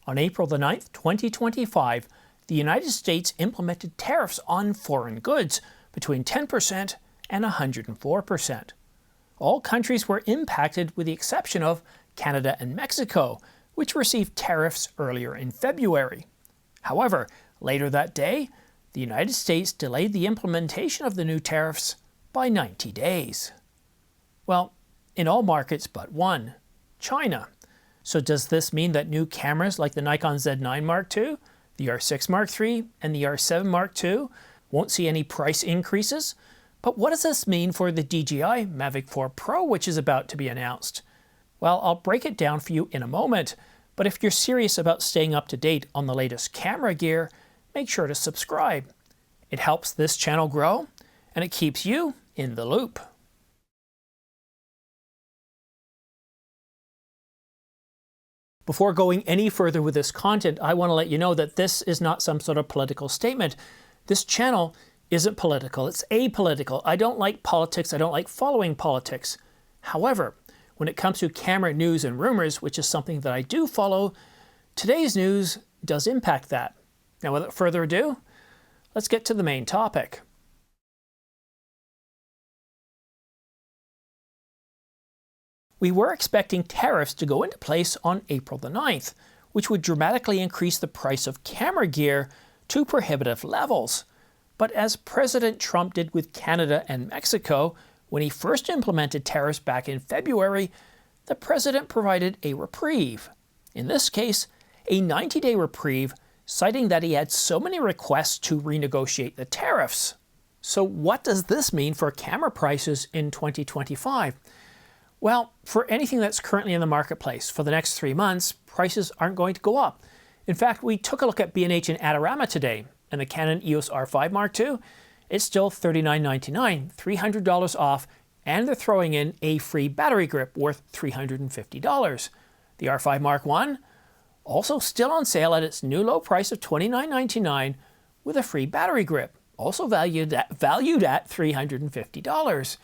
On April the 9th, 2025, the United States implemented tariffs on foreign goods between 10% and 104%. All countries were impacted with the exception of Canada and Mexico, which received tariffs earlier in February. However, later that day, the United States delayed the implementation of the new tariffs by 90 days. Well, in all markets but one, China. So does this mean that new cameras like the Nikon Z9 Mark II, the R6 Mark III, and the R7 Mark II won't see any price increases? But what does this mean for the DJI Mavic 4 Pro, which is about to be announced? Well, I'll break it down for you in a moment, but if you're serious about staying up to date on the latest camera gear, make sure to subscribe. It helps this channel grow, and it keeps you in the loop. Before going any further with this content, I want to let you know that this is not some sort of political statement. This channel isn't political, it's apolitical. I don't like politics, I don't like following politics. However, when it comes to camera news and rumors, which is something that I do follow, today's news does impact that. Now, without further ado, let's get to the main topic. We were expecting tariffs to go into place on April the 9th, which would dramatically increase the price of camera gear to prohibitive levels. But as President Trump did with Canada and Mexico, when he first implemented tariffs back in February, the president provided a reprieve. In this case, a 90-day reprieve, citing that he had so many requests to renegotiate the tariffs. So what does this mean for camera prices in 2025? Well, for anything that's currently in the marketplace for the next 3 months, prices aren't going to go up. In fact, we took a look at B&H and Adorama today, and the Canon EOS R5 Mark II, it's still $39.99, $300 off, and they're throwing in a free battery grip worth $350. The R5 Mark I, also still on sale at its new low price of $29.99 with a free battery grip, also valued at $350.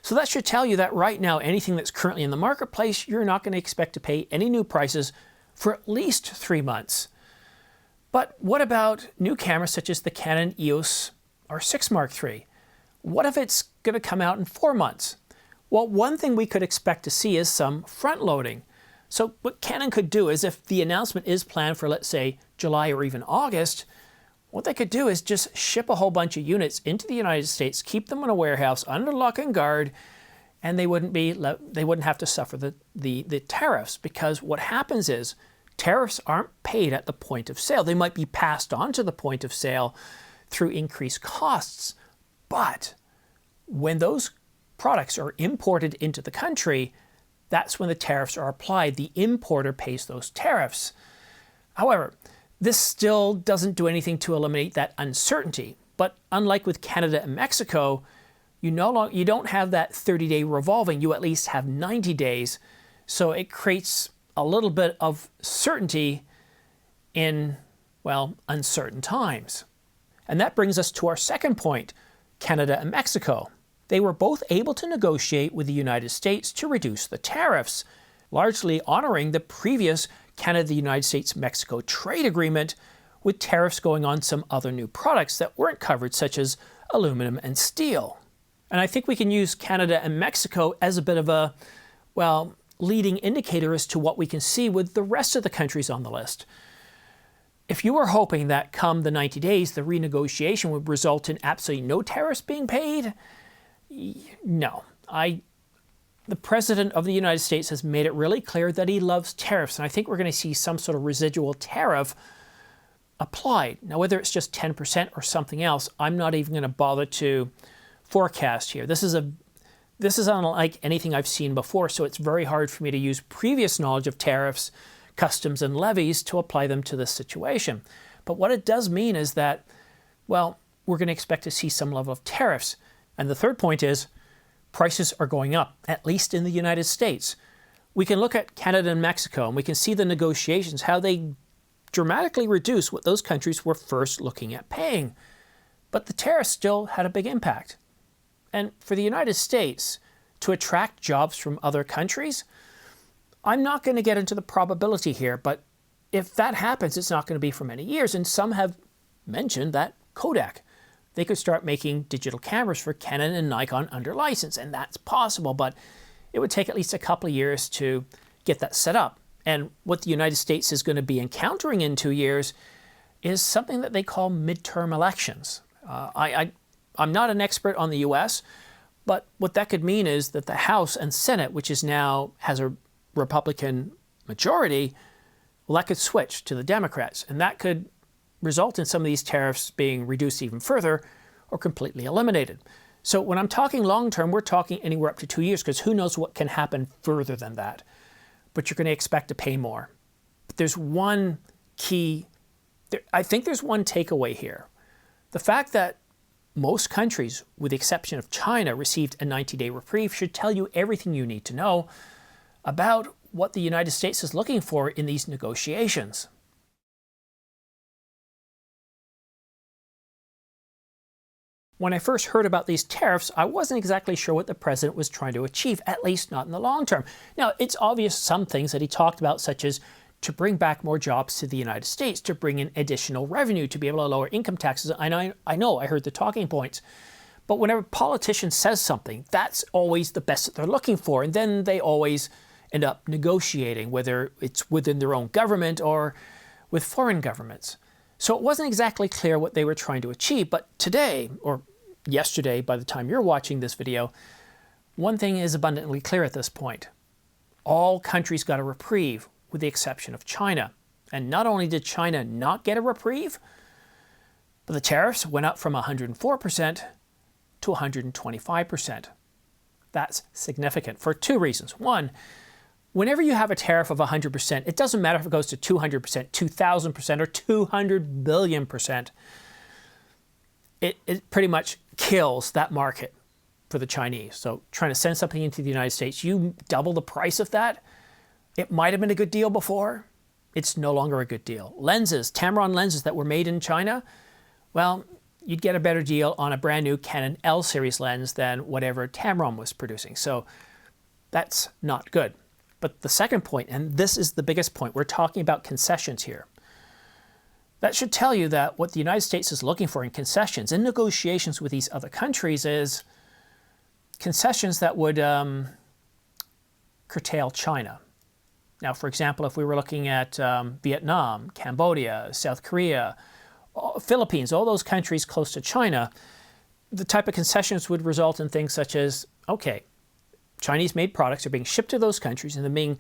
So that should tell you that right now, anything that's currently in the marketplace, you're not going to expect to pay any new prices for at least 3 months. But what about new cameras such as the Canon EOS R6 Mark III? What if it's going to come out in 4 months? Well, one thing we could expect to see is some front loading. So what Canon could do is, if the announcement is planned for, let's say, July or even August, what they could do is just ship a whole bunch of units into the United States, keep them in a warehouse under lock and guard, and they wouldn't have to suffer the tariffs, because what happens is tariffs aren't paid at the point of sale. They might be passed on to the point of sale through increased costs, but when those products are imported into the country, that's when the tariffs are applied. The importer pays those tariffs. However, this still doesn't do anything to eliminate that uncertainty. But unlike with Canada and Mexico, you don't have that 30-day revolving. You at least have 90 days. So it creates a little bit of certainty in, well, uncertain times. And that brings us to our second point, Canada and Mexico. They were both able to negotiate with the United States to reduce the tariffs, largely honoring the previous Canada-United States-Mexico trade agreement, with tariffs going on some other new products that weren't covered, such as aluminum and steel. And I think we can use Canada and Mexico as a bit of a, well, leading indicator as to what we can see with the rest of the countries on the list. If you were hoping that come the 90 days, the renegotiation would result in absolutely no tariffs being paid, no. The President of the United States has made it really clear that he loves tariffs, and I think we're going to see some sort of residual tariff applied. Now, whether it's just 10% or something else, I'm not even going to bother to forecast here. This is unlike anything I've seen before, so it's very hard for me to use previous knowledge of tariffs, customs, and levies to apply them to this situation. But what it does mean is that, well, we're going to expect to see some level of tariffs. And the third point is, prices are going up, at least in the United States. We can look at Canada and Mexico, and we can see the negotiations, how they dramatically reduce what those countries were first looking at paying. But the tariffs still had a big impact. And for the United States to attract jobs from other countries, I'm not going to get into the probability here, but if that happens, it's not going to be for many years. And some have mentioned that Kodak, they could start making digital cameras for Canon and Nikon under license, and that's possible, but it would take at least a couple of years to get that set up. And what the United States is going to be encountering in 2 years is something that they call midterm elections. I'm not an expert on the US, but what that could mean is that the House and Senate, which is now has a Republican majority, well, that could switch to the Democrats, and that could result in some of these tariffs being reduced even further or completely eliminated. So when I'm talking long-term, we're talking anywhere up to 2 years, because who knows what can happen further than that. But you're going to expect to pay more. But there's one key, I think there's one takeaway here. The fact that most countries, with the exception of China, received a 90-day reprieve should tell you everything you need to know about what the United States is looking for in these negotiations. When I first heard about these tariffs, I wasn't exactly sure what the president was trying to achieve, at least not in the long term. Now, it's obvious some things that he talked about, such as to bring back more jobs to the United States, to bring in additional revenue, to be able to lower income taxes. I know, I heard the talking points. But whenever a politician says something, that's always the best that they're looking for. And then they always end up negotiating, whether it's within their own government or with foreign governments. So it wasn't exactly clear what they were trying to achieve. But today, or yesterday, by the time you're watching this video, one thing is abundantly clear at this point. All countries got a reprieve, with the exception of China. And not only did China not get a reprieve, but the tariffs went up from 104% to 125%. That's significant for two reasons. One, whenever you have a tariff of 100%, it doesn't matter if it goes to 200%, 2,000%, or 200 billion%. It pretty much kills that market for the Chinese. So trying to send something into the United States, you double the price of that. It might have been a good deal before. It's no longer a good deal. Lenses, Tamron lenses that were made in China, well, you'd get a better deal on a brand new Canon L series lens than whatever Tamron was producing. So that's not good. But the second point, and this is the biggest point, we're talking about concessions here. That should tell you that what the United States is looking for in concessions, in negotiations with these other countries, is concessions that would curtail China. Now, for example, if we were looking at Vietnam, Cambodia, South Korea, Philippines, all those countries close to China, the type of concessions would result in things such as, okay, Chinese-made products are being shipped to those countries and then being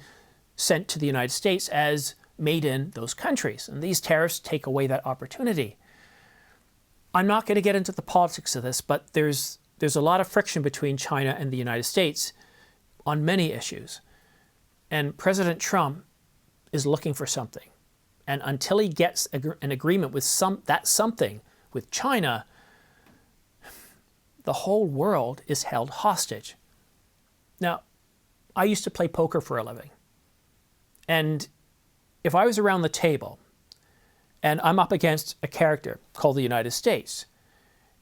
sent to the United States as made in those countries. And these tariffs take away that opportunity. I'm not going to get into the politics of this, but there's a lot of friction between China and the United States on many issues. And President Trump is looking for something. And until he gets an agreement with that something with China, the whole world is held hostage. Now, I used to play poker for a living. And if I was around the table and I'm up against a character called the United States,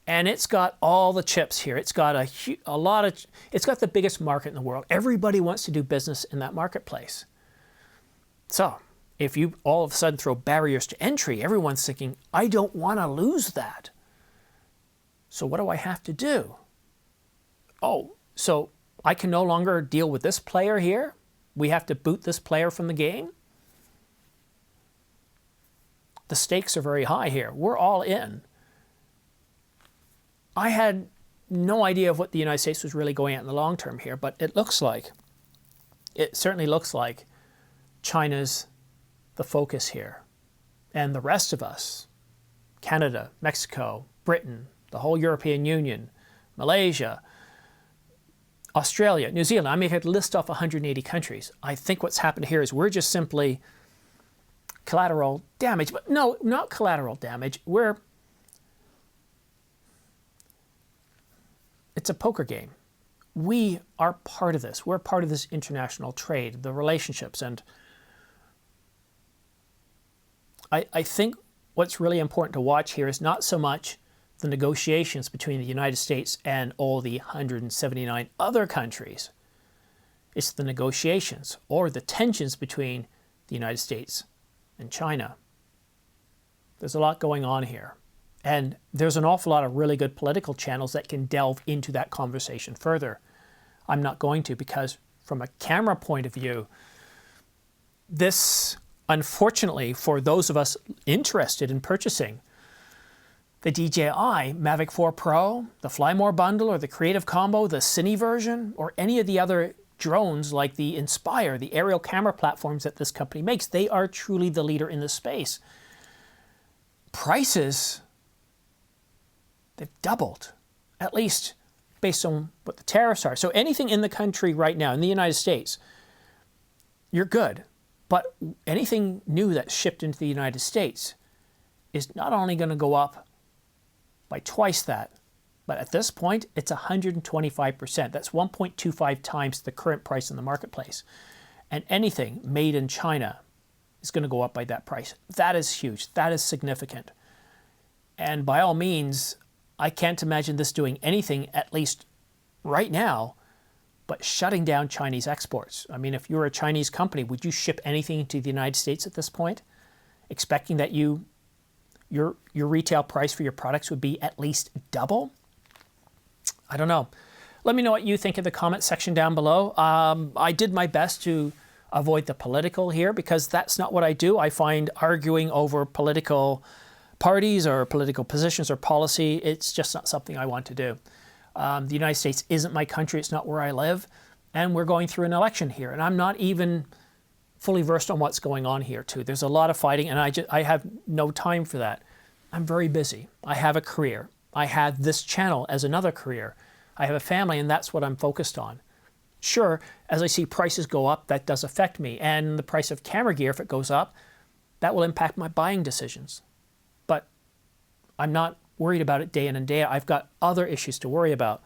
and it's got all the chips here, it's got it's got the biggest market in the world. Everybody wants to do business in that marketplace. So if you all of a sudden throw barriers to entry, everyone's thinking, I don't want to lose that. So what do I have to do? Oh, so I can no longer deal with this player here? We have to boot this player from the game? The stakes are very high here. We're all in. I had no idea of what the United States was really going at in the long term here, but it certainly looks like China's the focus here. And the rest of us, Canada, Mexico, Britain, the whole European Union, Malaysia, Australia, New Zealand, I may have to list off 180 countries. I think what's happened here is we're just simply collateral damage. But no, not collateral damage. It's a poker game. We are part of this. We're part of this international trade, the relationships. And I think what's really important to watch here is not so much the negotiations between the United States and all the 179 other countries. It's the negotiations or the tensions between the United States and China. There's a lot going on here. And there's an awful lot of really good political channels that can delve into that conversation further. I'm not going to, because from a camera point of view, this, unfortunately, for those of us interested in purchasing the DJI Mavic 4 Pro, the Fly More bundle, or the Creative Combo, the Cine version, or any of the other drones like the Inspire, the aerial camera platforms that this company makes, they are truly the leader in this space. Prices, they've doubled, at least based on what the tariffs are. So anything in the country right now, in the United States, you're good. But anything new that's shipped into the United States is not only going to go up by twice that, but at this point, it's 125%. That's 1.25 times the current price in the marketplace. And anything made in China is going to go up by that price. That is huge. That is significant. And by all means, I can't imagine this doing anything, at least right now, but shutting down Chinese exports. I mean, if you're a Chinese company, would you ship anything to the United States at this point, expecting that your retail price for your products would be at least double? I don't know. Let me know what you think in the comment section down below. I did my best to avoid the political here, because that's not what I do. I find arguing over political parties or political positions or policy, it's just not something I want to do. The United States isn't my country. It's not where I live. And we're going through an election here. And I'm not even fully versed on what's going on here, too. There's a lot of fighting, and I have no time for that. I'm very busy. I have a career. I have this channel as another career. I have a family, and that's what I'm focused on. Sure, as I see prices go up, that does affect me. And the price of camera gear, if it goes up, that will impact my buying decisions. But I'm not worried about it day in and day out. I've got other issues to worry about.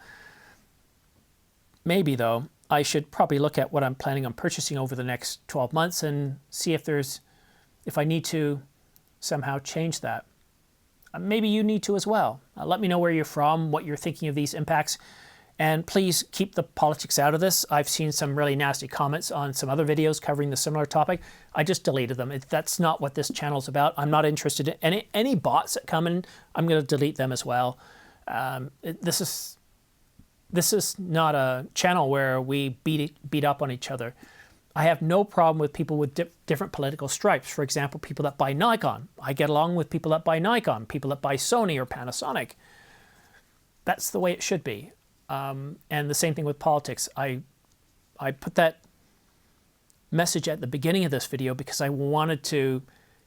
Maybe, though, I should probably look at what I'm planning on purchasing over the next 12 months and see if I need to somehow change that. Maybe you need to as well. Let me know where you're from, what you're thinking of these impacts, and please keep the politics out of this. I've seen some really nasty comments on some other videos covering the similar topic. I just deleted them. That's not what this channel is about. I'm not interested in any bots that come in. I'm going to delete them as well. This is not a channel where we beat up on each other. I have no problem with people with different political stripes. For example, people that buy Nikon. I get along with people that buy Nikon, people that buy Sony or Panasonic. That's the way it should be. And the same thing with politics. I put that message at the beginning of this video because I wanted to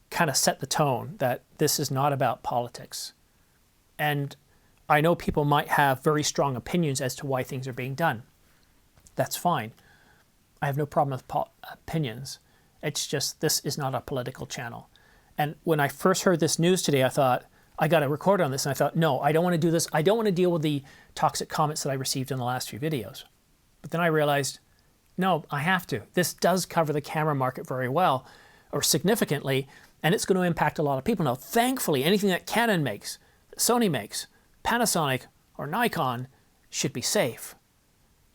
kind of set the tone that this is not about politics. And I know people might have very strong opinions as to why things are being done. That's fine. I have no problem with opinions. It's just, this is not a political channel. And when I first heard this news today, I thought, I got to record on this. And I thought, no, I don't want to do this. I don't want to deal with the toxic comments that I received in the last few videos. But then I realized, no, I have to. This does cover the camera market very well, or significantly, and it's going to impact a lot of people. Now, thankfully, anything that Canon makes, that Sony makes, Panasonic, or Nikon should be safe.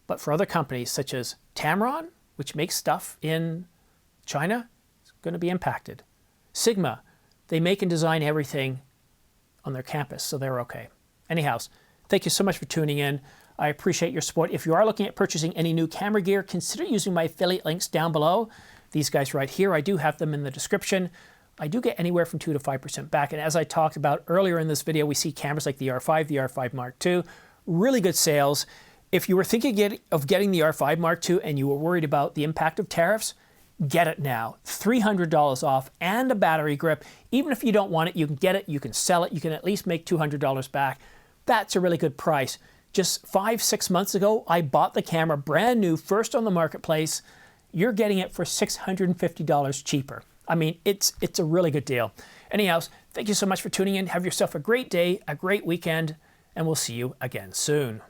But for other companies such as Tamron, which makes stuff in China, it's going to be impacted. Sigma, they make and design everything on their campus, so they're okay. Anyhow, thank you so much for tuning in. I appreciate your support. If you are looking at purchasing any new camera gear, consider using my affiliate links down below. These guys right here, I do have them in the description. I do get anywhere from 2 to 5% back. And as I talked about earlier in this video, we see cameras like the R5, the R5 Mark II, really good sales. If you were thinking of getting the R5 Mark II and you were worried about the impact of tariffs, get it now. $300 off and a battery grip. Even if you don't want it, you can get it, you can sell it, you can at least make $200 back. That's a really good price. Just 5-6 months ago, I bought the camera brand new, first on the marketplace. You're getting it for $650 cheaper. I mean, it's a really good deal. Anyhow, thank you so much for tuning in. Have yourself a great day, a great weekend, and we'll see you again soon.